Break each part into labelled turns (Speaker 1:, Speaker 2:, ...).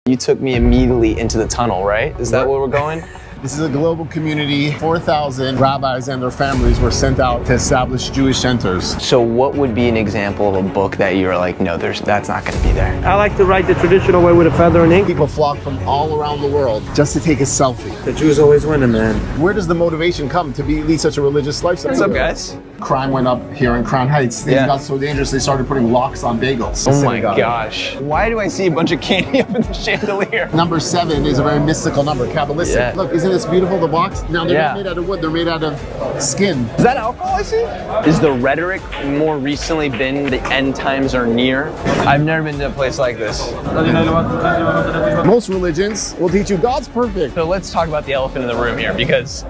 Speaker 1: You took me immediately into the tunnel, right? Is that where we're going?
Speaker 2: This is a global community. 4,000 rabbis and their families were sent out to establish Jewish centers.
Speaker 1: So what would be an example of a book that you were like, no, that's not going to be there?
Speaker 3: I like to write the traditional way with a feather and ink.
Speaker 2: People flock from all around the world just to take a selfie.
Speaker 3: The Jews always win, man.
Speaker 2: Where does the motivation come to lead such a religious lifestyle?
Speaker 1: What's up, guys?
Speaker 2: Crime went up here in Crown Heights. Things got so dangerous they started putting locks on bagels.
Speaker 1: Oh my gosh. Why do I see a bunch of candy up in the chandelier?
Speaker 2: Number 7 is a very mystical number, Kabbalistic.
Speaker 1: Yeah.
Speaker 2: Look, isn't this beautiful, the box? Now, they're not made out of wood, they're made out of skin.
Speaker 1: Is that alcohol I see? Is the rhetoric more recently been the end times are near? I've never been to a place like this.
Speaker 2: Most religions will teach you God's perfect.
Speaker 1: So let's talk about the elephant in the room here, because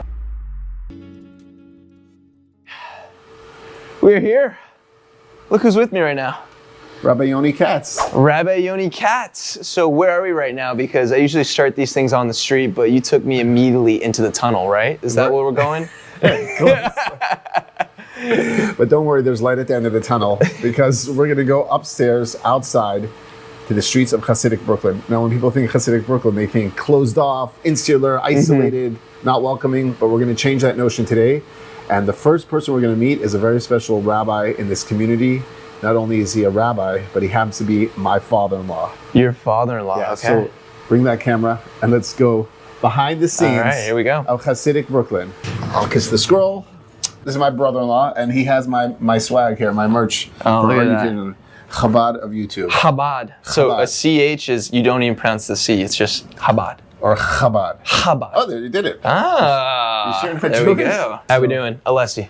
Speaker 1: we're here. Look who's with me right now.
Speaker 2: Rabbi Yoni Katz.
Speaker 1: Rabbi Yoni Katz. So where are we right now? Because I usually start these things on the street, but you took me immediately into the tunnel, right? Is that where we're going?
Speaker 2: But don't worry, there's light at the end of the tunnel, because we're going to go upstairs, outside, to the streets of Hasidic Brooklyn. Now, when people think Hasidic Brooklyn, they think closed off, insular, isolated, not welcoming, but we're going to change that notion today. And the first person we're going to meet is a very special rabbi in this community. Not only is he a rabbi, but he happens to be my father-in-law.
Speaker 1: Your father-in-law,
Speaker 2: Yeah,
Speaker 1: okay.
Speaker 2: so bring that camera and let's go behind the scenes.
Speaker 1: All right, here we go.
Speaker 2: Of Hasidic Brooklyn. I'll kiss the scroll. This is my brother-in-law, and he has my swag here, my merch.
Speaker 1: Oh,
Speaker 2: for
Speaker 1: look at
Speaker 2: our
Speaker 1: that.
Speaker 2: YouTube, Chabad of YouTube.
Speaker 1: Chabad. So
Speaker 2: Chabad.
Speaker 1: a CH is, you don't even pronounce the C, it's just Chabad.
Speaker 2: Or Chabad.
Speaker 1: Chabad.
Speaker 2: Oh, there, you did it.
Speaker 1: Ah,
Speaker 2: You sure
Speaker 1: there we
Speaker 2: Jewish?
Speaker 1: go. How we doing? Alessi.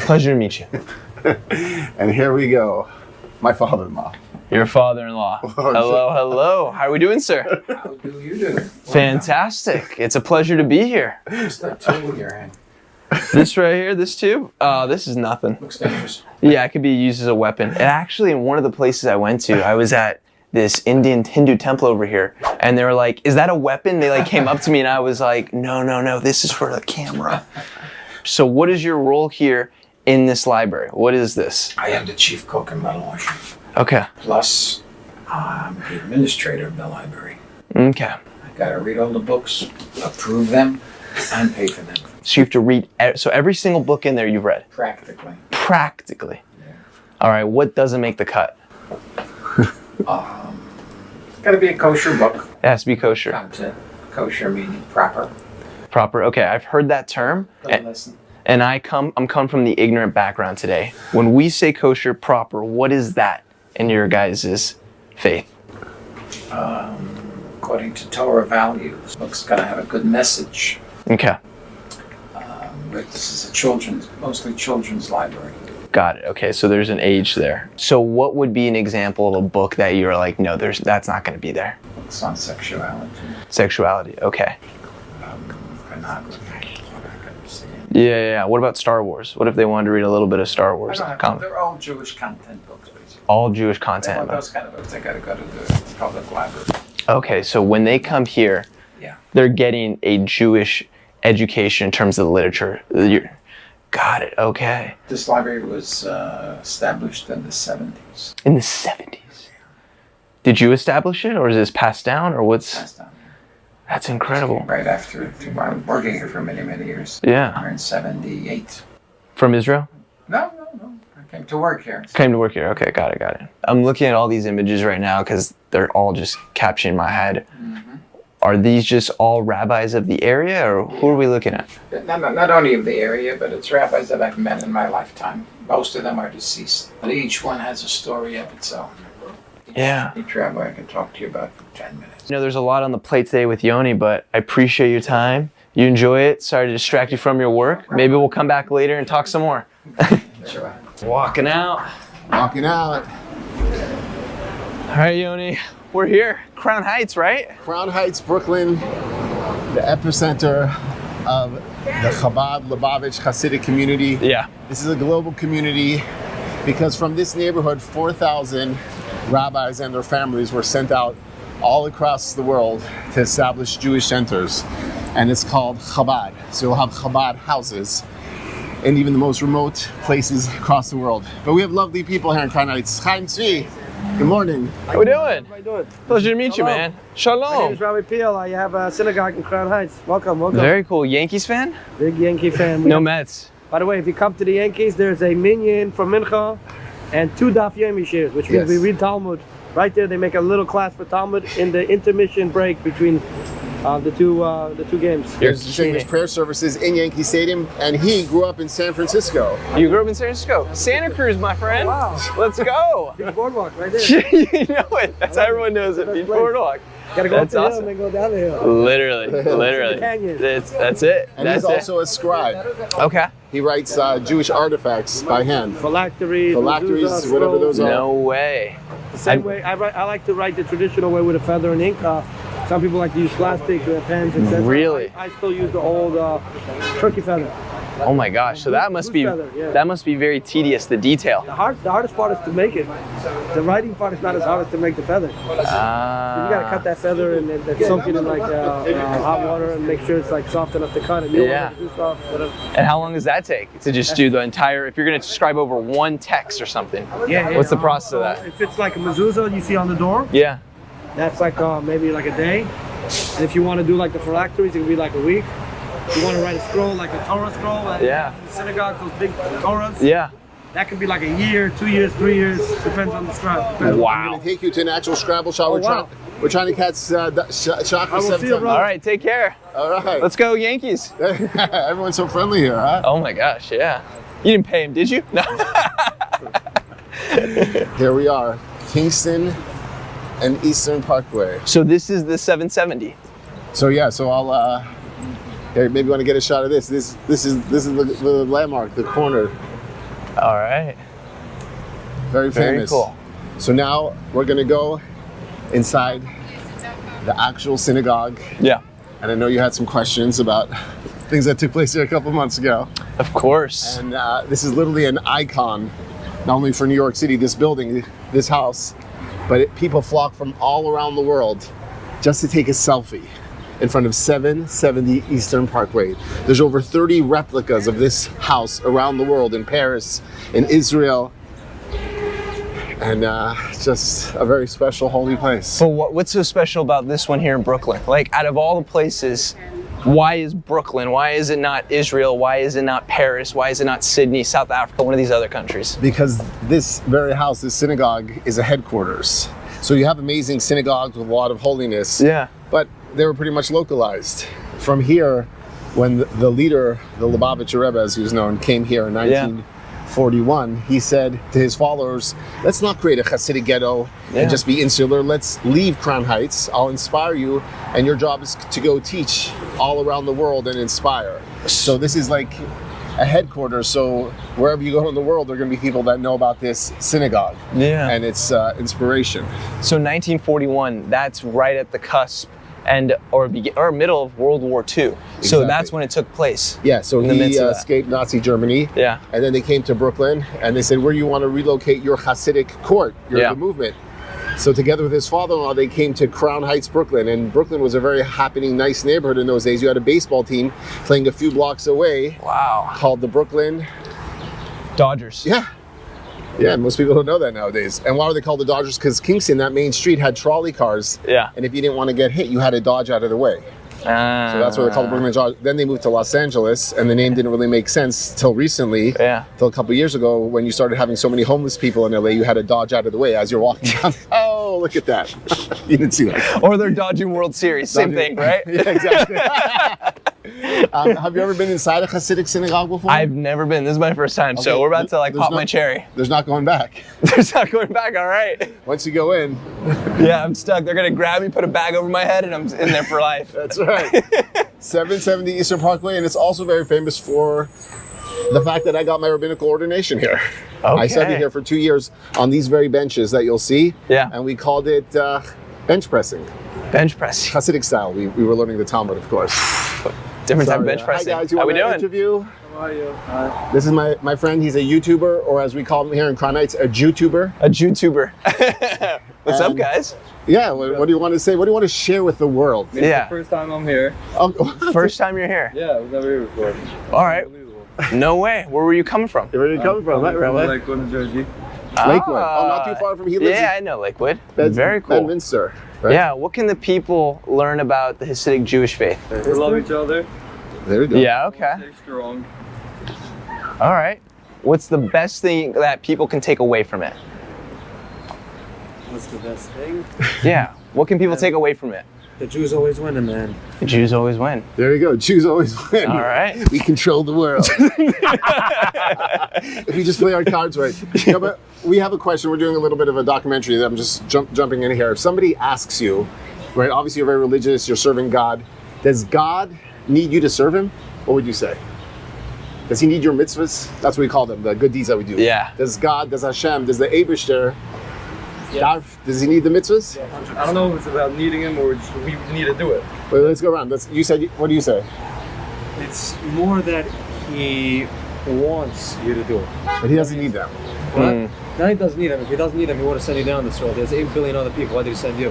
Speaker 1: Pleasure to meet you.
Speaker 2: And here we go. My father-in-law.
Speaker 1: Your father-in-law. Hello, hello. How are we doing, sir?
Speaker 4: How do you do?
Speaker 1: Fantastic. It's a pleasure to be here.
Speaker 4: What's that tool you're in?
Speaker 1: This right here, this tube, this is nothing.
Speaker 4: Looks dangerous.
Speaker 1: Yeah, it could be used as a weapon. And actually, in one of the places I went to, I was at this Indian Hindu temple over here, and they were like, is that a weapon? They like came up to me, and I was like, no, this is for the camera. So what is your role here in this library? What is this?
Speaker 4: I am the chief cook and metal washer.
Speaker 1: Okay.
Speaker 4: Plus, I'm the administrator of the library.
Speaker 1: Okay.
Speaker 4: I gotta read all the books, approve them, and pay for them.
Speaker 1: So you have to read, so every single book in there you've read?
Speaker 4: Practically.
Speaker 1: Practically.
Speaker 4: Yeah.
Speaker 1: All right, what doesn't make the cut?
Speaker 4: Gotta be a kosher book.
Speaker 1: It has to be kosher.
Speaker 4: Content. Kosher meaning proper.
Speaker 1: Proper, okay, I've heard that term.
Speaker 4: Don't listen.
Speaker 1: And I'm come from the ignorant background today. When we say kosher proper, what is that in your guys' faith?
Speaker 4: According to Torah values, book's gotta have a good message.
Speaker 1: Okay,
Speaker 4: But this is a mostly children's library.
Speaker 1: got it. Okay, so there's an age there. So what would be an example of a book that you're like, no, that's not going to be there?
Speaker 4: Books on sexuality,
Speaker 1: Sexuality, okay.
Speaker 4: pornography. What I gotta say.
Speaker 1: Yeah. What about Star Wars? What if they wanted to read a little bit of Star
Speaker 4: I
Speaker 1: Wars?
Speaker 4: don't have to, they're all Jewish content books, basically.
Speaker 1: All Jewish
Speaker 4: They
Speaker 1: content.
Speaker 4: want those kind of books, they gotta go to the public library.
Speaker 1: Okay, so when they come here,
Speaker 4: Yeah.
Speaker 1: they're getting a Jewish education in terms of the literature. Got it, okay.
Speaker 4: This library was established in the 70s.
Speaker 1: In the 70s. Did you establish it, or is this passed down, or what's?
Speaker 4: Passed down
Speaker 1: That's incredible.
Speaker 4: right after I was working here for many, many years.
Speaker 1: Yeah.
Speaker 4: We're in 78.
Speaker 1: From Israel?
Speaker 4: No. I came to work here.
Speaker 1: Came to work here. Okay, got it. I'm looking at all these images right now because they're all just capturing my head.
Speaker 4: Mm-hmm.
Speaker 1: Are these just all rabbis of the area, or who are we looking at?
Speaker 4: Not only of the area, but it's rabbis that I've met in my lifetime. Most of them are deceased. But each one has a story of its own.
Speaker 1: Yeah.
Speaker 4: Each rabbi I can talk to you about for 10 minutes.
Speaker 1: You know, there's a lot on the plate today with Yoni, but I appreciate your time. You enjoy it. Sorry to distract you from your work. Maybe we'll come back later and talk some more.
Speaker 4: Sure.
Speaker 1: Walking out.
Speaker 2: Walking out.
Speaker 1: All right, Yoni. We're here. Crown Heights, right?
Speaker 2: Crown Heights, Brooklyn, the epicenter of the Chabad Lubavitch Hasidic community.
Speaker 1: Yeah.
Speaker 2: This is a global community because from this neighborhood, 4,000 rabbis and their families were sent out all across the world to establish Jewish centers. And it's called Chabad. So you'll have Chabad houses in even the most remote places across the world. But we have lovely people here in Crown Heights. Chaim Tzvi. Good morning.
Speaker 1: How we doing?
Speaker 3: How you doing?
Speaker 1: Pleasure to meet you,
Speaker 3: Hello.
Speaker 1: man.
Speaker 3: My name
Speaker 1: Shalom.
Speaker 3: is Rabbi Peel. I have a synagogue in Crown Heights. Welcome, welcome.
Speaker 1: Very cool. Yankees fan?
Speaker 3: Big Yankee fan.
Speaker 1: No Mets.
Speaker 3: By the way, if you come to the Yankees, there's a minyan for Mincha and 2 Daf Yomi shares, which means
Speaker 2: Yes.
Speaker 3: we read Talmud. Right there, they make a little class for Talmud in the intermission break between the two games.
Speaker 1: You're
Speaker 2: There's saying there's
Speaker 1: kidding.
Speaker 2: prayer services in Yankee Stadium, and he grew up in San Francisco.
Speaker 1: You grew up in San Francisco. Santa Cruz, my friend.
Speaker 3: Wow.
Speaker 1: Let's go.
Speaker 3: Big boardwalk right there.
Speaker 1: You know it. That's how everyone knows it. Beach
Speaker 3: place.
Speaker 1: Boardwalk.
Speaker 3: Gotta go up
Speaker 1: That's
Speaker 3: the hill
Speaker 1: awesome.
Speaker 3: and then go down the hill.
Speaker 1: Literally.
Speaker 3: Canyon.
Speaker 1: That's it.
Speaker 2: And
Speaker 1: That's
Speaker 2: he's
Speaker 1: it.
Speaker 2: also a scribe.
Speaker 1: Okay.
Speaker 2: He writes Jewish artifacts by hand.
Speaker 3: Phylacteries,
Speaker 2: Phylacteries,
Speaker 3: mezuzah,
Speaker 2: whatever
Speaker 3: scrolls.
Speaker 2: those are.
Speaker 1: No way.
Speaker 3: The same way, I like to write the traditional way with a feather and ink. Some people like to use plastic pens, etc.
Speaker 1: Really?
Speaker 3: I still use the old turkey feather.
Speaker 1: Oh my gosh. So that must be
Speaker 3: Goose feather, yeah.
Speaker 1: that must be very tedious. The detail.
Speaker 3: The hardest part is to make it. The writing part is not as hard as to make the feather. You gotta cut that feather and then soak it in like hot water and make sure it's like soft enough to cut. And you don't
Speaker 1: Yeah.
Speaker 3: want it too soft, whatever.
Speaker 1: And how long does that take to just do the entire? If you're going to scribe over one text or something, what's the process of that?
Speaker 3: If it's like a mezuzah you see on the door,
Speaker 1: Yeah.
Speaker 3: that's like maybe like a day. And if you want to do like the phylacteries, it can be like a week. If you want to write a scroll, like a Torah scroll, like
Speaker 1: Yeah.
Speaker 3: in the synagogue, those big Torahs,
Speaker 1: Yeah.
Speaker 3: that could be like a year, 2 years, 3 years, depends on the scribe. Depends.
Speaker 2: I'm
Speaker 1: Wow.
Speaker 2: going to take you to an actual Scrabble shop.
Speaker 3: Oh, wow.
Speaker 2: We're trying to catch Chakra
Speaker 3: I will see you,
Speaker 2: 7.
Speaker 3: bro.
Speaker 1: All right. Take care.
Speaker 2: All right.
Speaker 1: Let's go Yankees.
Speaker 2: Everyone's so friendly here, huh?
Speaker 1: Oh my gosh. Yeah. You didn't pay him, did you? No.
Speaker 2: Here we are, Kingston and Eastern Parkway.
Speaker 1: So this is the 770.
Speaker 2: So yeah, so I'll here, maybe want to get a shot of this. This is the landmark, the corner,
Speaker 1: All right.
Speaker 2: very
Speaker 1: Very
Speaker 2: famous.
Speaker 1: cool.
Speaker 2: So now we're gonna go inside the actual synagogue,
Speaker 1: Yeah.
Speaker 2: and I know you had some questions about things that took place here a couple months ago.
Speaker 1: Of course.
Speaker 2: And this is literally an icon, not only for New York City, this building, this house, but people flock from all around the world just to take a selfie in front of 770 Eastern Parkway. There's over 30 replicas of this house around the world, in Paris, in Israel, and just a very special holy place.
Speaker 1: So what's so special about this one here in Brooklyn? Like, out of all the places, why is Brooklyn? Why is it not Israel? Why is it not Paris? Why is it not Sydney, South Africa, one of these other countries?
Speaker 2: Because this very house, this synagogue, is a headquarters. So you have amazing synagogues with a lot of holiness.
Speaker 1: Yeah.
Speaker 2: But they were pretty much localized. From here, when the leader, the Lubavitcher Rebbe, as he was known, came here in 1941, he said to his followers, let's not create a Hasidic ghetto
Speaker 1: Yeah.
Speaker 2: and just be insular. Let's leave Crown Heights. I'll inspire you, and your job is to go teach all around the world and inspire. So this is like a headquarters, so wherever you go in the world, there are going to be people that know about this synagogue
Speaker 1: Yeah.
Speaker 2: and its inspiration.
Speaker 1: So 1941, that's right at the cusp or middle of World War II. So that's
Speaker 2: Exactly.
Speaker 1: when it took place.
Speaker 2: Yeah, so
Speaker 1: In the
Speaker 2: he
Speaker 1: midst of that.
Speaker 2: escaped Nazi Germany.
Speaker 1: Yeah.
Speaker 2: And then they came to Brooklyn, and they said, where do you want to relocate your Hasidic court,
Speaker 1: Yeah.
Speaker 2: the movement? So together with his father-in-law, they came to Crown Heights, Brooklyn. And Brooklyn was a very happening, nice neighborhood in those days. You had a baseball team playing a few blocks away
Speaker 1: Wow.
Speaker 2: called the Brooklyn.
Speaker 1: Dodgers.
Speaker 2: Yeah. Yeah, most people don't know that nowadays. And why were they called the Dodgers? Because Kingston, that main street, had trolley cars.
Speaker 1: Yeah.
Speaker 2: And if you didn't want to get hit, you had to dodge out of the way. So that's why they're called the Brooklyn Dodgers. Then they moved to Los Angeles, and the name didn't really make sense till recently.
Speaker 1: Yeah.
Speaker 2: Till a couple years ago, when you started having so many homeless people in LA, you had to dodge out of the way as you're walking down. Oh, look at that. You didn't see that.
Speaker 1: Or they're dodging World Series. Same
Speaker 2: Dodging-
Speaker 1: thing, right?
Speaker 2: Yeah, exactly. Have you ever been inside a Hasidic synagogue before?
Speaker 1: I've never been. This is my first time. So
Speaker 2: Okay,
Speaker 1: we're about to like
Speaker 2: there's
Speaker 1: pop
Speaker 2: no-
Speaker 1: my cherry.
Speaker 2: There's not going back.
Speaker 1: There's not going back. All right.
Speaker 2: Once you go in,
Speaker 1: Yeah, I'm stuck. They're gonna grab me, put a bag over my head, and I'm in there for life.
Speaker 2: that's right. 770 Eastern Parkway, and it's also very famous for the fact that I got my rabbinical ordination here. I studied
Speaker 1: Okay.
Speaker 2: here for 2 years on these very benches that you'll see.
Speaker 1: Yeah.
Speaker 2: And we called it bench pressing,
Speaker 1: Bench press.
Speaker 2: Hasidic style. We were learning the Talmud, of course.
Speaker 1: Different type of
Speaker 2: Sorry,
Speaker 1: bench pressing.
Speaker 2: Hi guys, you
Speaker 1: How
Speaker 2: want
Speaker 1: we
Speaker 2: to
Speaker 1: doing?
Speaker 2: interview?
Speaker 3: How are you?
Speaker 2: This is my friend. He's a YouTuber, or as we call him here in Crown Heights, a Jewtuber.
Speaker 1: A YouTuber. What's up,
Speaker 2: And-
Speaker 1: guys?
Speaker 2: Yeah. What do you want to say? What do you want to share with the world?
Speaker 1: Yeah.
Speaker 5: First time I'm here.
Speaker 2: Oh,
Speaker 1: First time you're here.
Speaker 5: Yeah, I was never here before.
Speaker 1: All right.
Speaker 5: Unbelievable.
Speaker 1: No way. Where were you coming from?
Speaker 2: where are you coming from?
Speaker 5: I'm
Speaker 2: Right,
Speaker 5: from,
Speaker 2: right.
Speaker 5: like going to Jersey.
Speaker 2: Lakewood. Oh, not too far from here.
Speaker 1: Yeah, I know Lakewood. Very cool.
Speaker 2: Bedminster. Right?
Speaker 1: Yeah, what can the people learn about the Hasidic Jewish faith?
Speaker 5: We love each other.
Speaker 2: There we go.
Speaker 1: Yeah, okay.
Speaker 5: Stay strong.
Speaker 1: All right. What's the best thing that people can take away from it?
Speaker 6: What's the best thing?
Speaker 1: Yeah. What can people take away from it?
Speaker 6: The Jews always win, man.
Speaker 1: The Jews always win.
Speaker 2: There you go. Jews always win.
Speaker 1: All right.
Speaker 2: We control the world. If we just play our cards right. No, but we have a question. We're doing a little bit of a documentary that I'm just jumping in here. If somebody asks you, right, obviously you're very religious, you're serving God. Does God need you to serve him? What would you say? Does he need your mitzvahs? That's what we call them, the good deeds that we do.
Speaker 1: Yeah.
Speaker 2: Does God, does Hashem, does the Eibishter, does he need the mitzvahs?
Speaker 5: I don't know if it's about needing him or just we need to do it.
Speaker 2: Wait, let's go around. You said, what do you say?
Speaker 6: It's more that he wants you to do it.
Speaker 2: But he doesn't need them.
Speaker 6: What? No, he doesn't need them. If he doesn't need them, he would have sent you down this road. There's 8 billion other people. Why did he send you?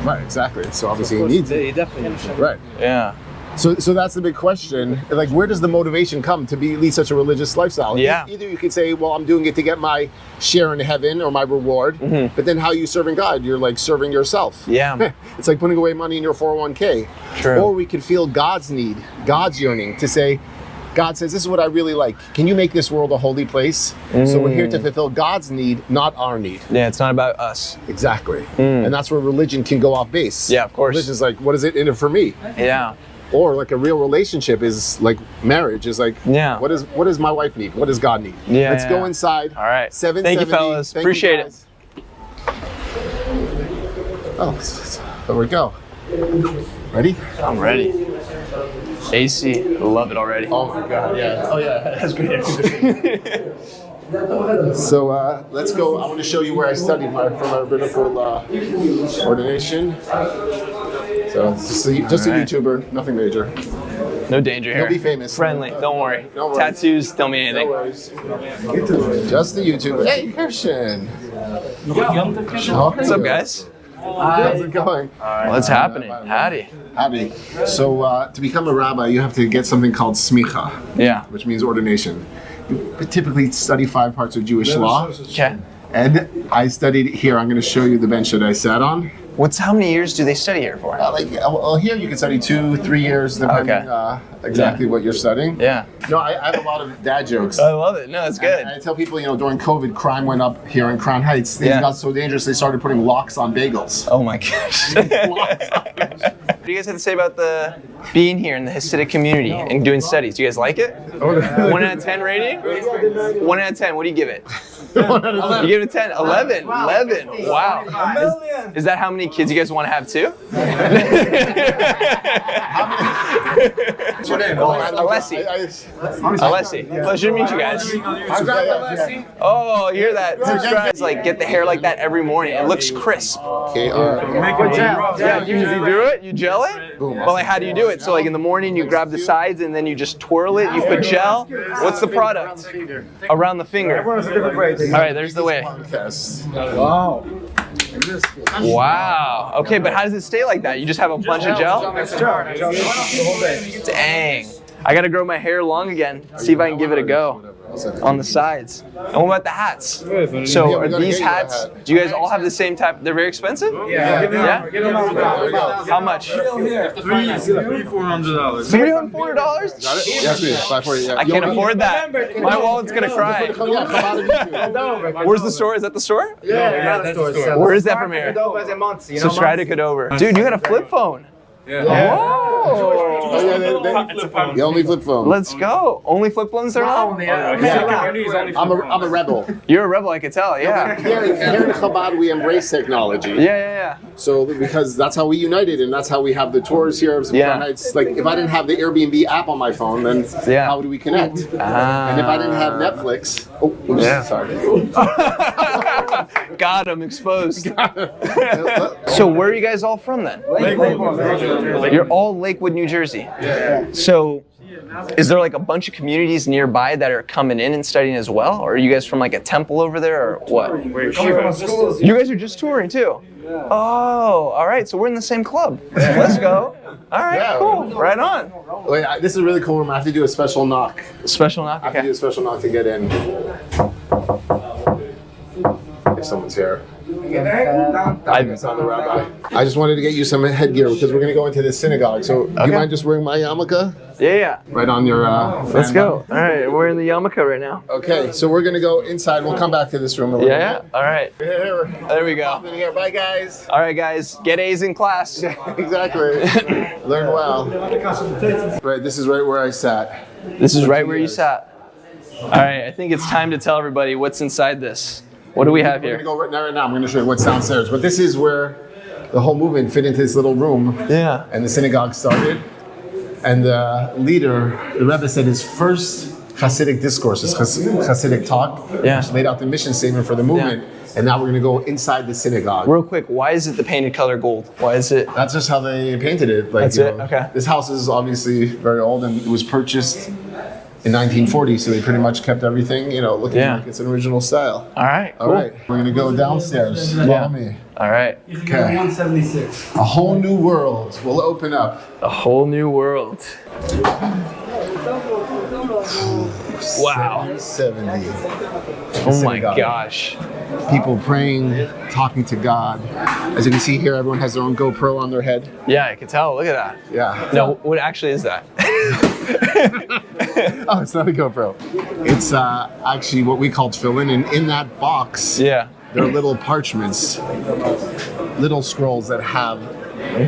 Speaker 2: Right, exactly. So obviously
Speaker 6: Of
Speaker 2: he
Speaker 6: course,
Speaker 2: needs it.
Speaker 6: he definitely needs it.
Speaker 2: Right.
Speaker 1: Yeah.
Speaker 2: So that's the big question. Like, where does the motivation come to lead such a religious lifestyle?
Speaker 1: Yeah.
Speaker 2: Either you could say, well, I'm doing it to get my share in heaven or my reward. But then how are you serving God? You're like serving yourself.
Speaker 1: Yeah.
Speaker 2: It's like putting away money in your 401k.
Speaker 1: True.
Speaker 2: Or we could feel God's need, God's yearning to say, God says, this is what I really like. Can you make this world a holy place? So we're here to fulfill God's need, not our need.
Speaker 1: Yeah, it's not about us.
Speaker 2: Exactly. And that's where religion can go off base.
Speaker 1: Yeah, of course.
Speaker 2: Religion's like, what is it in it for me?
Speaker 1: Yeah.
Speaker 2: Or like a real relationship is like marriage is like,
Speaker 1: Yeah.
Speaker 2: what does my wife need? What does God need?
Speaker 1: Yeah,
Speaker 2: Let's go
Speaker 1: yeah.
Speaker 2: inside.
Speaker 1: All right.
Speaker 2: 770.
Speaker 1: Thank you, fellas.
Speaker 2: Thank you,
Speaker 1: Appreciate it.
Speaker 2: guys. Oh, there we go. Ready?
Speaker 1: I'm ready. AC, love it already.
Speaker 2: Oh my God, yeah. Oh yeah, that's great air conditioning. So let's go. I want to show you where I studied for my rabbinical ordination. So just a
Speaker 1: Alright.
Speaker 2: YouTuber, nothing major.
Speaker 1: No danger here.
Speaker 2: He'll be famous.
Speaker 1: Friendly, don't worry.
Speaker 2: Don't worry.
Speaker 1: Tattoos, don't mean
Speaker 2: No
Speaker 1: anything.
Speaker 2: worries. Just a YouTuber. Hey, Christian.
Speaker 1: What's up, guys?
Speaker 2: How's it going?
Speaker 1: What's happening? Howdy.
Speaker 2: Howdy. So to become a rabbi, you have to get something called smicha,
Speaker 1: Yeah.
Speaker 2: which means ordination. You typically study 5 parts of Jewish law,
Speaker 1: Okay.
Speaker 2: and I studied here. I'm going to show you the bench that I sat on.
Speaker 1: How many years do they study here for?
Speaker 2: Well, here you can study 2-3 years, depending exactly what you're studying.
Speaker 1: Yeah.
Speaker 2: No, I have a lot of dad jokes.
Speaker 1: I love it. No, it's good.
Speaker 2: And I tell people, during COVID, crime went up here in Crown Heights. Things
Speaker 1: Yeah.
Speaker 2: got so dangerous, they started putting locks on bagels.
Speaker 1: Oh my gosh. What do you guys have to say about being here in the Hasidic community and doing studies? Do you guys like it? 1 out of 10 rating? 1 out of 10. What do you give it? You give it a 10. 11. 11. Wow. Is that how many kids you guys want to have too?
Speaker 2: What's your name?
Speaker 1: Alessi. Pleasure to meet you guys. Oh, you hear that? Subscribe. Like get the hair like that every morning. It looks crisp. Yeah, you do it? You gel it? Well, like how do you do it? So like in the morning you grab the sides and then you just twirl it. You put gel. What's the product? Around the finger. All right, there's the way.
Speaker 2: Wow.
Speaker 1: Wow. Okay, but how does it stay like that? You just have a bunch of gel? Dang. I gotta grow my hair long again. See if I can give it a go on the sides. And what about the hats? So are these hats, do you guys all have the same type? They're very expensive? Yeah? How much?
Speaker 5: $300.
Speaker 1: $300?
Speaker 2: Yes, please. 540. Yeah.
Speaker 1: I can't afford that. My wallet's gonna cry. Where's the store? Is that the store? Where is that from here? Subscribe to Cadover. Dude, you got a flip phone. Whoa!
Speaker 2: The only flip phone.
Speaker 1: Let's go. Only flip phones there now?
Speaker 2: I'm a rebel.
Speaker 1: You're a rebel, I could tell. Yeah.
Speaker 2: Here in Chabad, we embrace technology.
Speaker 1: Yeah.
Speaker 2: So because that's how we united, and that's how we have the tours here of
Speaker 1: Yeah.
Speaker 2: It's like if I didn't have the Airbnb app on my phone, then how do we connect? And if I didn't have Netflix, sorry.
Speaker 1: Got him exposed. So where are you guys all from then? You're all Lakewood, New Jersey. So is there like a bunch of communities nearby that are coming in and studying as well? Or are you guys from like a temple over there or what? You guys are just touring too? Oh, all right. So we're in the same club. Let's go. All right, cool. Right on.
Speaker 2: Wait, this is a really cool room. I have to do a special knock.
Speaker 1: Special knock?
Speaker 2: I have to do a special knock to get in. if someone's here.
Speaker 1: I,
Speaker 2: It's not the rabbi. I just wanted to get you some headgear because we're going to go into the synagogue. So do you mind just wearing my yarmulke?
Speaker 1: yeah.
Speaker 2: Right on your
Speaker 1: Let's
Speaker 2: fan
Speaker 1: go.
Speaker 2: button?
Speaker 1: All right, we're in the yarmulke right now.
Speaker 2: Okay, so we're going to go inside. We'll come back to this room.
Speaker 1: Yeah. All right.
Speaker 2: Here.
Speaker 1: There we go.
Speaker 2: In here. Bye, guys.
Speaker 1: All right, guys, get A's in class.
Speaker 2: Exactly. Learn well. Right, this is right where I sat.
Speaker 1: This is right where you sat. All right, I think it's time to tell everybody what's inside this. What do we have
Speaker 2: We're
Speaker 1: here?
Speaker 2: going to go right now. I'm going to show you what's downstairs. But this is where the whole movement fit into this little room.
Speaker 1: Yeah.
Speaker 2: And the synagogue started. And the leader, the Rebbe, said his first Hasidic discourse, his Hasidic talk,
Speaker 1: Yeah.
Speaker 2: which laid out the mission statement for the movement. And now we're going to go inside the synagogue.
Speaker 1: Real quick, why is it the painted color gold? Why is it?
Speaker 2: That's just how they painted it. Like,
Speaker 1: That's
Speaker 2: you
Speaker 1: it?
Speaker 2: know,
Speaker 1: Okay.
Speaker 2: This house is obviously very old, and it was purchased in 1940, so they pretty much kept everything, you know, looking
Speaker 1: Yeah.
Speaker 2: like it's an original style.
Speaker 1: All right, cool.
Speaker 2: All right, we're gonna go downstairs. Follow me.
Speaker 1: All right.
Speaker 2: Okay.
Speaker 3: 176.
Speaker 2: A whole new world will open up.
Speaker 1: A whole new world. Wow.
Speaker 2: 70.
Speaker 1: Oh my gosh.
Speaker 2: People praying, talking to God. As you can see here, everyone has their own GoPro on their head.
Speaker 1: Yeah, I can tell. Look at that.
Speaker 2: Yeah.
Speaker 1: No, what actually is that?
Speaker 2: Oh, it's not a GoPro. It's actually what we call tefillin, and in that box,
Speaker 1: Yeah.
Speaker 2: there are little parchments, little scrolls that have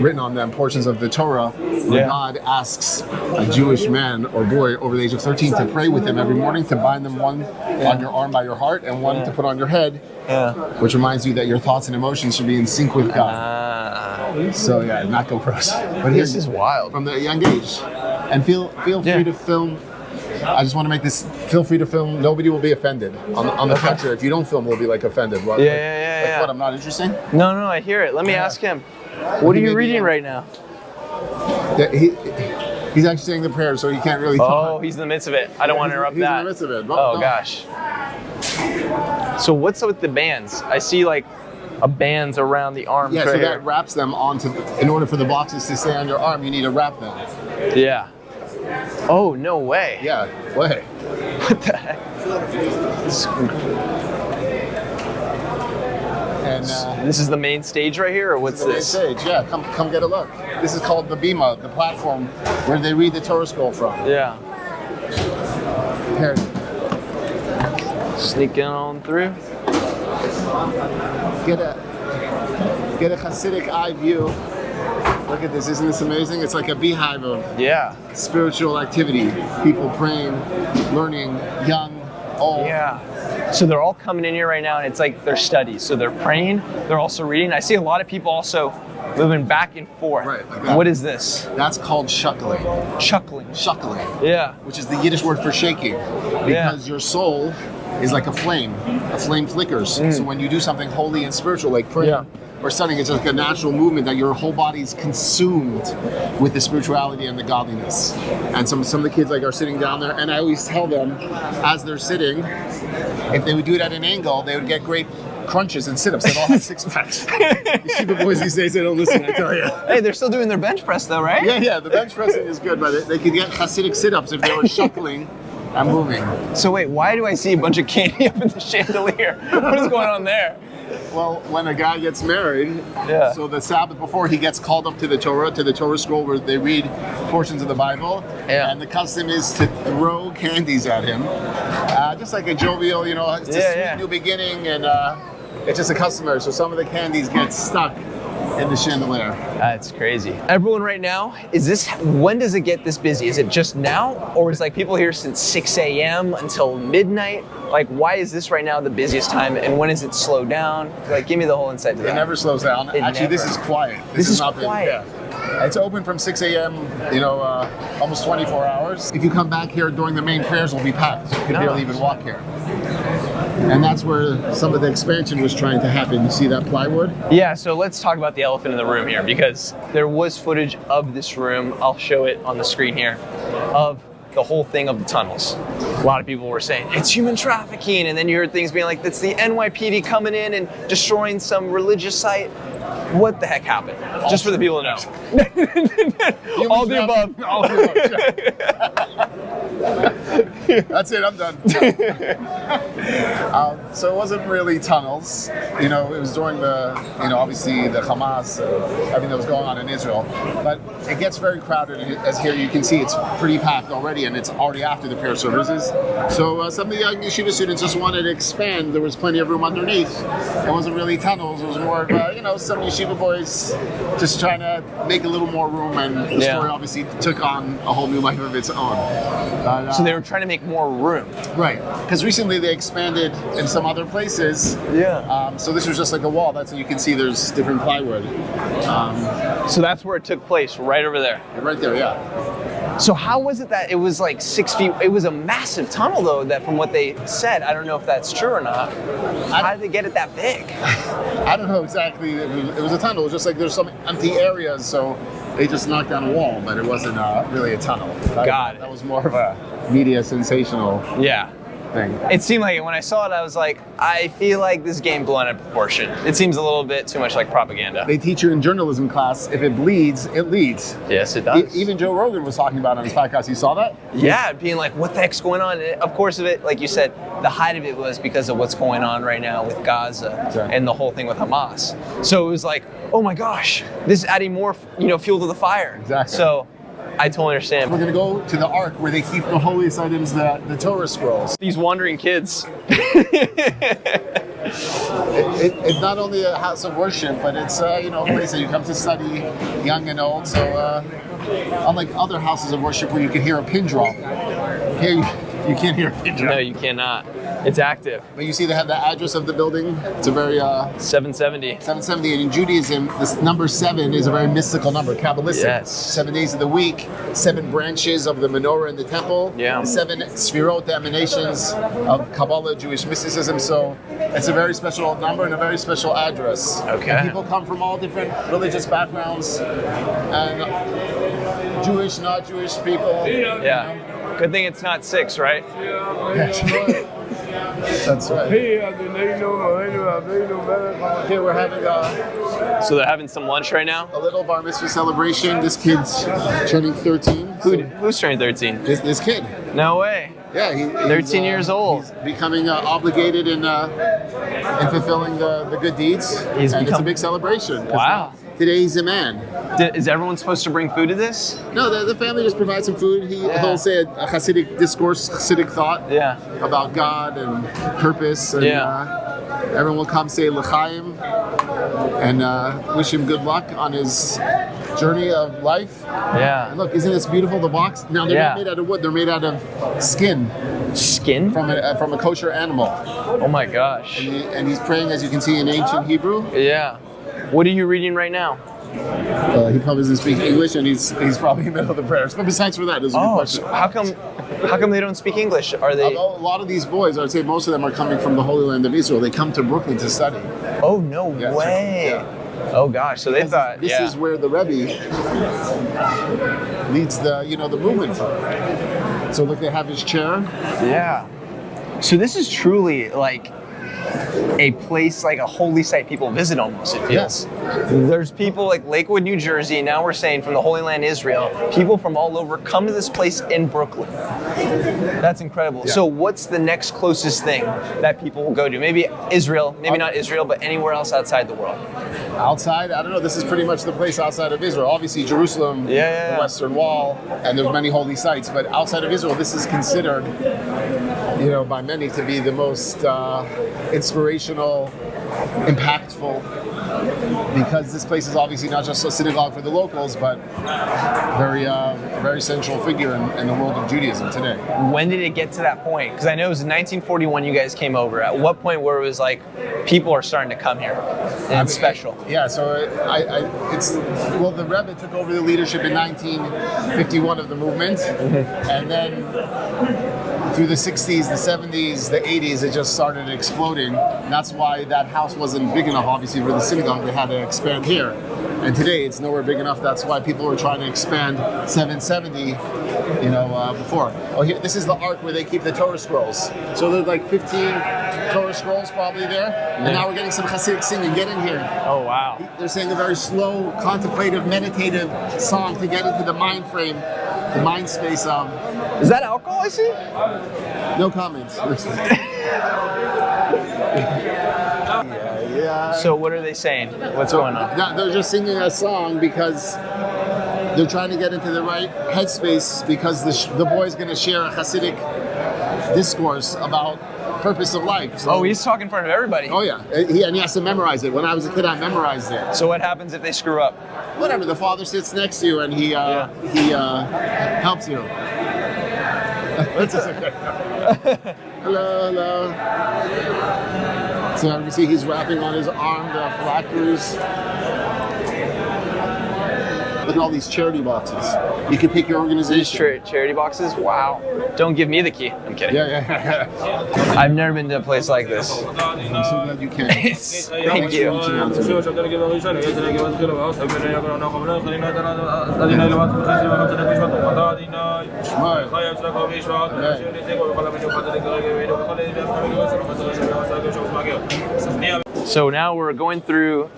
Speaker 2: written on them portions of the Torah where
Speaker 1: Yeah.
Speaker 2: God asks a Jewish man or boy over the age of 13 to pray with him every morning, to bind them one on your arm by your heart and one to put on your head,
Speaker 1: Yeah.
Speaker 2: which reminds you that your thoughts and emotions should be in sync with God. So yeah, not GoPros. But
Speaker 1: This is wild.
Speaker 2: from the young age. And feel free
Speaker 1: Yeah.
Speaker 2: to film. I just want to make this, feel free to film. Nobody will be offended. On the contrary, if you don't film, we'll be like offended. What,
Speaker 1: Yeah.
Speaker 2: What, I'm not interesting?
Speaker 1: No, I hear it. Let me ask him. What are you reading right now?
Speaker 2: Yeah, he's actually saying the prayer, so he can't really
Speaker 1: Oh,
Speaker 2: talk.
Speaker 1: he's in the midst of it. I don't want to interrupt
Speaker 2: He's
Speaker 1: that.
Speaker 2: in the midst of it.
Speaker 1: Oh
Speaker 2: No.
Speaker 1: gosh. So what's up with the bands? I see like a bands around the arms
Speaker 2: Yeah,
Speaker 1: right
Speaker 2: so
Speaker 1: here.
Speaker 2: that wraps them onto, in order for the boxes to stay on your arm, you need to wrap them.
Speaker 1: Yeah. Oh, no way.
Speaker 2: Yeah, way.
Speaker 1: What the heck?
Speaker 2: And
Speaker 1: This is the main stage right here, or what's
Speaker 2: the
Speaker 1: this?
Speaker 2: stage, yeah, come get a look. This is called the bima, the platform where they read the Torah scroll from.
Speaker 1: Yeah.
Speaker 2: Here.
Speaker 1: Sneaking on through.
Speaker 2: Get a Hasidic eye view. Look at this, isn't this amazing? It's like a beehive of
Speaker 1: Yeah.
Speaker 2: spiritual activity. People praying, learning, young, old.
Speaker 1: Yeah. So they're all coming in here right now, and it's like their studies. So they're praying, they're also reading. I see a lot of people also moving back and forth.
Speaker 2: Right, like that.
Speaker 1: What is this?
Speaker 2: That's called shuckling.
Speaker 1: Chuckling.
Speaker 2: Shuckling,
Speaker 1: Yeah.
Speaker 2: which is the Yiddish word for shaking. Because your soul is like a flame flickers. So when you do something holy and spiritual, like praying or studying, it's like a natural movement that your whole body's consumed with the spirituality and the godliness. And some of the kids like are sitting down there, and I always tell them as they're sitting, if they would do it at an angle, they would get great crunches and sit-ups. They all have six packs. These stupid boys these days, they don't listen, I tell you.
Speaker 1: Hey, they're still doing their bench press though, right?
Speaker 2: Yeah, the bench pressing is good, but they could get Hasidic sit-ups if they were shuckling and moving.
Speaker 1: So wait, why do I see a bunch of candy up in the chandelier? What is going on there?
Speaker 2: Well, when a guy gets married,
Speaker 1: Yeah.
Speaker 2: so the Sabbath before, he gets called up to the Torah scroll where they read portions of the Bible,
Speaker 1: Yeah.
Speaker 2: and the custom is to throw candies at him, just like a jovial, it's a sweet new beginning, and it's just a customary. So some of the candies get stuck in the chandelier.
Speaker 1: That's crazy. Everyone right now, when does it get this busy? Is it just now? Or is like people here since 6 a.m. until midnight? Like, why is this right now the busiest time? And when does it slow down? Like, give me the whole insight to
Speaker 2: It
Speaker 1: that.
Speaker 2: never slows down.
Speaker 1: It
Speaker 2: Actually, this
Speaker 1: never.
Speaker 2: is quiet.
Speaker 1: This is
Speaker 2: has not
Speaker 1: quiet.
Speaker 2: It's open from 6 a.m., almost 24 hours. If you come back here during the main prayers, will be packed. You can barely even walk here. And that's where some of the expansion was trying to happen. You see that plywood?
Speaker 1: Yeah, so let's talk about the elephant in the room here, because there was footage of this room. I'll show it on the screen here, of the whole thing of the tunnels. A lot of people were saying it's human trafficking, and then you heard things being like, that's the NYPD coming in and destroying some religious site. What the heck happened? Just for the people to know. All the above.
Speaker 2: All the above. That's it. I'm done. So it wasn't really tunnels. You know, it was during the, you know, obviously the Hamas, everything that was going on in Israel. But it gets very crowded. As here you can see, it's pretty packed already, and it's already after the prayer services. So some of the young yeshiva students just wanted to expand. There was plenty of room underneath. It wasn't really tunnels. It was more of, you know, some yeshiva boys just trying to make a little more room, and the story obviously took on a whole new life of its own. But,
Speaker 1: So they were trying to make more room.
Speaker 2: right, because recently they expanded in some other places.
Speaker 1: Yeah.
Speaker 2: So this was just like a wall. That's what you can see. There's different plywood.
Speaker 1: So that's where it took place, right over there.
Speaker 2: Right there, yeah.
Speaker 1: So how was it that it was like 6 feet? It was a massive tunnel, though. That from what they said, I don't know if that's true or not. How did they get it that big?
Speaker 2: I don't know exactly. It was a tunnel. It was just like there's some empty areas, so they just knocked down a wall, but it wasn't really a tunnel.
Speaker 1: Got it.
Speaker 2: That was more of a media sensational
Speaker 1: Yeah.
Speaker 2: thing.
Speaker 1: It seemed like it when I saw it, I was like, I feel like this game blown out of proportion. It seems a little bit too much like propaganda.
Speaker 2: They teach you in journalism class, if it bleeds, it leads.
Speaker 1: Yes, it does.
Speaker 2: Even Joe Rogan was talking about it on his podcast. You saw that?
Speaker 1: Yeah, being like, what the heck's going on? And of course, like you said, the height of it was because of what's going on right now with Gaza
Speaker 2: Exactly.
Speaker 1: and the whole thing with Hamas. So it was like, oh my gosh, this is adding more, fuel to the fire.
Speaker 2: Exactly.
Speaker 1: So I totally understand.
Speaker 2: We're going to go to the Ark where they keep the holiest items, the Torah scrolls.
Speaker 1: These wandering kids.
Speaker 2: It's not only a house of worship, but it's a place that you come to study, young and old. So unlike other houses of worship where you can hear a pin drop, here you can't hear a pin drop.
Speaker 1: No, you cannot. It's active.
Speaker 2: But you see they have the address of the building. It's a very
Speaker 1: 770.
Speaker 2: 770, and in Judaism, this number 7 is a very mystical number, Kabbalistic.
Speaker 1: Yes.
Speaker 2: 7 days of the week, 7 branches of the menorah in the temple,
Speaker 1: Yeah.
Speaker 2: 7 sfirot, the emanations of Kabbalah, Jewish mysticism. So it's a very special number and a very special address.
Speaker 1: Okay.
Speaker 2: And people come from all different religious backgrounds, and Jewish, not Jewish people.
Speaker 1: Yeah. Good thing it's not 6, right?
Speaker 2: That's right. Here we're having
Speaker 1: So they're having some lunch right now?
Speaker 2: a little bar mitzvah celebration. This kid's turning 13.
Speaker 1: Who's turning 13?
Speaker 2: This kid.
Speaker 1: No way.
Speaker 2: Yeah, he's
Speaker 1: 13 years old.
Speaker 2: He's becoming obligated in fulfilling the good deeds. And it's a
Speaker 1: become-
Speaker 2: big celebration. 'cause
Speaker 1: Wow.
Speaker 2: Today he's a man.
Speaker 1: Is everyone supposed to bring food to this?
Speaker 2: No, the family just provides some food. He'll say a Hasidic discourse, Hasidic thought
Speaker 1: Yeah.
Speaker 2: about God and purpose. And everyone will come say L'chaim and wish him good luck on his journey of life.
Speaker 1: Yeah.
Speaker 2: And look, isn't this beautiful, the box? Now, they're
Speaker 1: Yeah.
Speaker 2: not made out of wood. They're made out of skin
Speaker 1: Skin?
Speaker 2: from a kosher animal.
Speaker 1: Oh my gosh.
Speaker 2: And he's praying, as you can see, in ancient Hebrew.
Speaker 1: Yeah. What are you reading right now?
Speaker 2: He probably doesn't speak English, and he's probably in the middle of the prayers. But besides for that, there's a good
Speaker 1: Oh,
Speaker 2: question.
Speaker 1: so how come they don't speak English? Are they?
Speaker 2: Although a lot of these boys, I would say most of them are coming from the Holy Land of Israel. They come to Brooklyn to study.
Speaker 1: Oh no
Speaker 2: Yeah,
Speaker 1: way.
Speaker 2: yeah.
Speaker 1: Oh gosh. So they thought.
Speaker 2: This
Speaker 1: Yeah.
Speaker 2: is where the Rebbe leads the movement. So look, they have his chair.
Speaker 1: Yeah. So this is truly like a place, like a holy site people visit almost, it feels. There's people like Lakewood, New Jersey, now we're saying from the Holy Land, Israel, people from all over come to this place in Brooklyn. That's incredible.
Speaker 2: Yeah.
Speaker 1: So what's the next closest thing that people will go to? Maybe Israel, maybe not Israel, but anywhere else outside the world.
Speaker 2: Outside, I don't know, this is pretty much the place outside of Israel. Obviously Jerusalem,
Speaker 1: Yeah.
Speaker 2: the Western Wall, and there's many holy sites, but outside of Israel, this is considered, by many to be the most inspirational, impactful, because this place is obviously not just a synagogue for the locals, but very central figure in the world of Judaism today.
Speaker 1: When did it get to that point? Because I know it was in 1941 you guys came over. At what point where it was like, people are starting to come here? And it's special.
Speaker 2: Yeah, so the Rebbe took over the leadership in 1951 of the movement, and then through the 60s, the 70s, the 80s, it just started exploding. And that's why that house wasn't big enough, obviously, for the synagogue. They had to expand here. And today, it's nowhere big enough. That's why people were trying to expand 770, before. Oh, here, this is the Ark where they keep the Torah scrolls. So there's like 15 Torah scrolls probably there. And now we're getting some Hasidic singing. Get in here.
Speaker 1: Oh, wow.
Speaker 2: They're saying a very slow, contemplative, meditative song to get into the mind frame, the mind space of
Speaker 1: Is that alcohol I see?
Speaker 2: No comments. Yeah.
Speaker 1: So what are they saying? What's going on?
Speaker 2: No, they're just singing a song because they're trying to get into the right headspace because the boy's going to share a Hasidic discourse about purpose of life. So,
Speaker 1: Oh, he's talking in front of everybody.
Speaker 2: oh yeah, and he has to memorize it. When I was a kid, I memerized it.
Speaker 1: So what happens if they screw up?
Speaker 2: Whatever, the father sits next to you and he helps you. That's just okay. Hello, hello. So you see he's wrapping on his arm the phylacteries. Look at all these charity boxes. You can pick your
Speaker 1: These
Speaker 2: organization.
Speaker 1: charity boxes? Wow. Don't give me the key. I'm kidding.
Speaker 2: Yeah.
Speaker 1: I've never been to a place like this.
Speaker 2: I'm so glad you can.
Speaker 1: Thank you. So now we're going through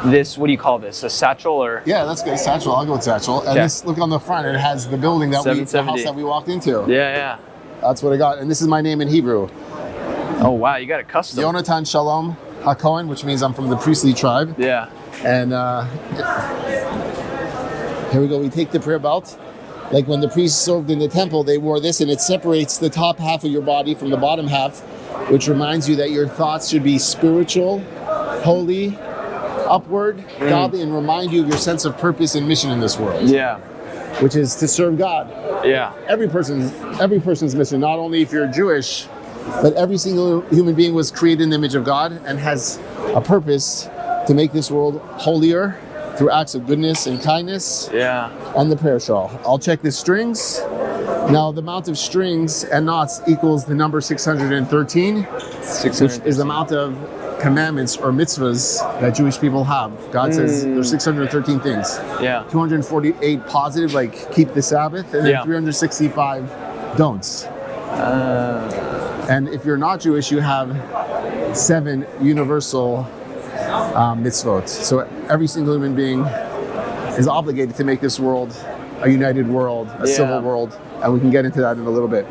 Speaker 1: this, what do you call this? A satchel or?
Speaker 2: Yeah, that's good. Satchel. I'll go with satchel. And
Speaker 1: Okay.
Speaker 2: this, look on the front. It has the building that the
Speaker 1: 770.
Speaker 2: house that we walked into.
Speaker 1: Yeah.
Speaker 2: That's what I got. And this is my name in Hebrew.
Speaker 1: Oh wow, you got it custom.
Speaker 2: Yonatan Shalom HaKohen, which means I'm from the priestly tribe.
Speaker 1: Yeah.
Speaker 2: And here we go. We take the prayer belt. Like when the priests served in the temple, they wore this, and it separates the top half of your body from the bottom half, which reminds you that your thoughts should be spiritual, holy, upward, godly, and remind you of your sense of purpose and mission in this world,
Speaker 1: Yeah.
Speaker 2: which is to serve God.
Speaker 1: Yeah.
Speaker 2: Every person's mission, not only if you're Jewish, but every single human being was created in the image of God and has a purpose to make this world holier through acts of goodness and kindness.
Speaker 1: Yeah.
Speaker 2: And the prayer shawl. I'll check the strings. Now the amount of strings and knots equals the number 613, which is the amount of commandments or mitzvahs that Jewish people have. God says there's 613 things.
Speaker 1: Yeah.
Speaker 2: 248 positive, like keep the Sabbath, and then
Speaker 1: Yeah.
Speaker 2: 365 don'ts. And if you're not Jewish, you have 7 universal mitzvot. So every single human being is obligated to make this world a united world, a civil world, and we can get into that in a little bit.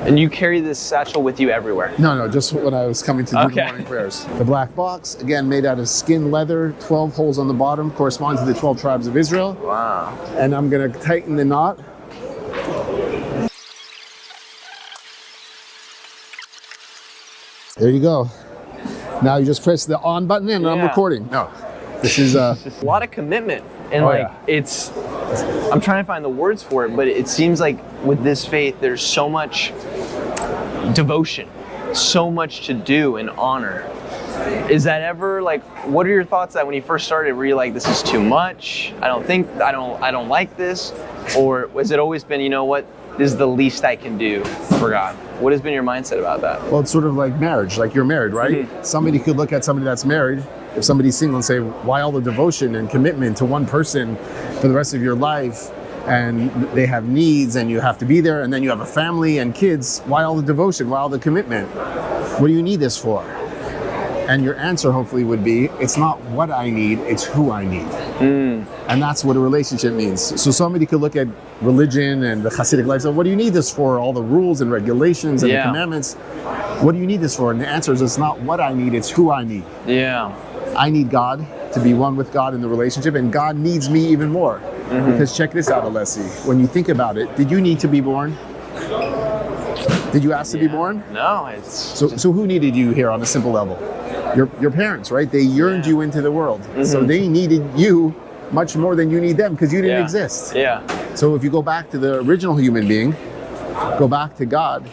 Speaker 1: And you carry this satchel with you everywhere.
Speaker 2: No, just when I was coming to do the
Speaker 1: Okay.
Speaker 2: morning prayers. The black box, again, made out of skin leather, 12 holes on the bottom, correspond to the 12 tribes of Israel.
Speaker 1: Wow.
Speaker 2: And I'm gonna tighten the knot. There you go. Now you just press the on button and I'm
Speaker 1: Yeah.
Speaker 2: recording. No, this is
Speaker 1: A lot of commitment. And
Speaker 2: Oh,
Speaker 1: like
Speaker 2: yeah.
Speaker 1: I'm trying to find the words for it, but it seems like with this faith there's so much devotion, so much to do and honor. Is that ever like, what are your thoughts that when you first started, were you like, this is too much? I don't like this? Or has it always been, you know what, this is the least I can do for God? What has been your mindset about that?
Speaker 2: well, it's sort of like marriage. Like you're married, right?
Speaker 1: Mm-hmm.
Speaker 2: Somebody could look at somebody that's married, if somebody's single, and say, why all the devotion and commitment to one person for the rest of your life? And they have needs and you have to be there, and then you have a family and kids. Why all the devotion? Why all the commitment? What do you need this for? And your answer hopefully would be, it's not what I need, it's who I need. And that's what a relationship means. So somebody could look at religion and the Hasidic lifestyle. What do you need this for? All the rules and regulations and the commandments. What do you need this for? And the answer is, it's not what I need, it's who I need.
Speaker 1: Yeah.
Speaker 2: I need God to be one with God in the relationship, and God needs me even more. Because check this out, Alessi. When you think about it, did you need to be born? Did you ask to be born?
Speaker 1: No, it's
Speaker 2: So who needed you here on a simple level? Your parents, right? They yearned you into the world. So they needed you much more than you need them because you didn't exist.
Speaker 1: Yeah.
Speaker 2: So if you go back to the original human being, go back to God,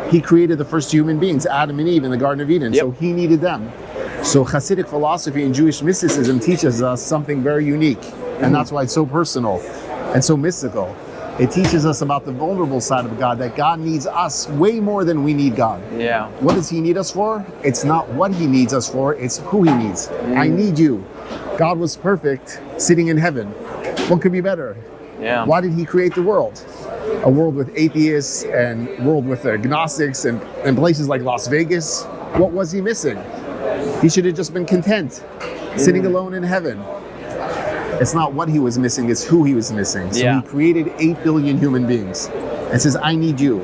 Speaker 2: He created the first human beings, Adam and Eve in the Garden of Eden.
Speaker 1: Yep.
Speaker 2: So He needed them. So Hasidic philosophy and Jewish mysticism teaches us something very unique. And that's why it's so personal and so mystical. It teaches us about the vulnerable side of God, that God needs us way more than we need God.
Speaker 1: Yeah.
Speaker 2: What does He need us for? It's not what He needs us for, it's who He needs. I need you. God was perfect sitting in heaven. What could be better?
Speaker 1: Yeah.
Speaker 2: Why did He create the world? a world with atheists and world with agnostics and places like Las Vegas. What was he missing? He should have just been content, sitting alone in heaven. It's not what he was missing, it's who he was missing. So he created 8 billion human beings and says, I need you.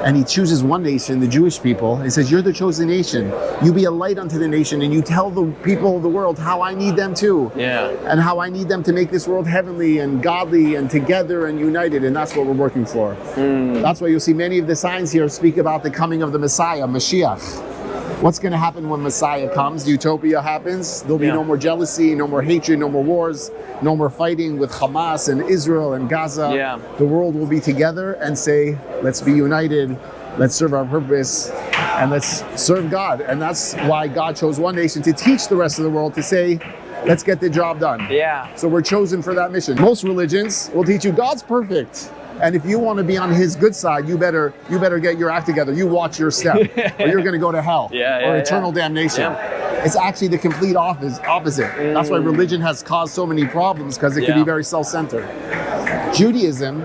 Speaker 2: And he chooses one nation, the Jewish people. He says, you're the chosen nation. You be a light unto the nation, and you tell the people of the world how I need them too. And how I need them to make this world heavenly and godly and together and united. And that's what we're working for. That's why you'll see many of the signs here speak about the coming of the Messiah, Mashiach. What's going to happen when Messiah comes? Utopia happens. There'll be no more jealousy, no more hatred, no more wars, no more fighting with Hamas and Israel and Gaza. The world will be together and say, let's be united, let's serve our purpose, and let's serve God. And that's why God chose one nation to teach the rest of the world to say, let's get the job done. So we're chosen for that mission. Most religions will teach you God's perfect. And if you want to be on his good side, you better get your act together. You watch your step, or you're going to go to hell or eternal damnation. It's actually the complete opposite. That's why religion has caused so many problems, because it can be very self-centered. Judaism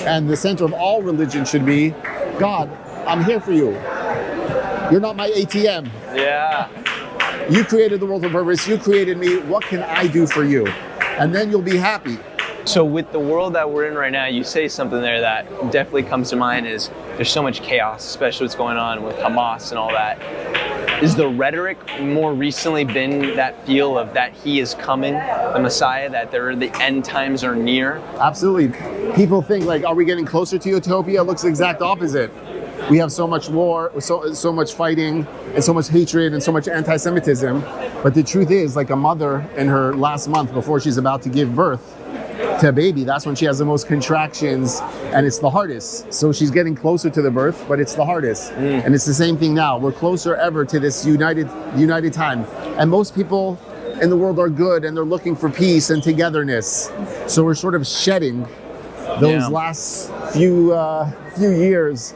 Speaker 2: and the center of all religion should be, God, I'm here for you. You're not my ATM. You created the world for purpose. You created me. What can I do for you? And then you'll be happy.
Speaker 1: So with the world that we're in right now, you say something there that definitely comes to mind is there's so much chaos, especially what's going on with Hamas and all that. Is the rhetoric more recently been that feel of that he is coming, the Messiah, that the end times are near?
Speaker 2: Absolutely. People think like, are we getting closer to utopia? It looks the exact opposite. We have so much war, so much fighting, and so much hatred, and so much anti-Semitism. But the truth is, like a mother in her last month before she's about to give birth to a baby, that's when she has the most contractions, and it's the hardest. So she's getting closer to the birth, but it's the hardest. And it's the same thing now. We're closer ever to this united time. And most people in the world are good, and they're looking for peace and togetherness. So we're sort of shedding those last few years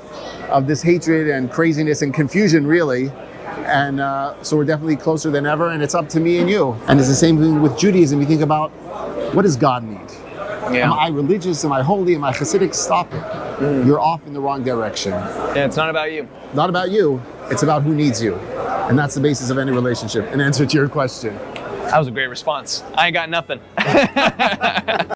Speaker 2: of this hatred and craziness and confusion, really. And so we're definitely closer than ever, and it's up to me and you. And it's the same thing with Judaism. You think about, what does God need? Am I religious? Am I holy? Am I Hasidic? Stop it. You're off in the wrong direction.
Speaker 1: It's not about you.
Speaker 2: Not about you. It's about who needs you. And that's the basis of any relationship. In answer to your question.
Speaker 1: That was a great response. I ain't got nothing.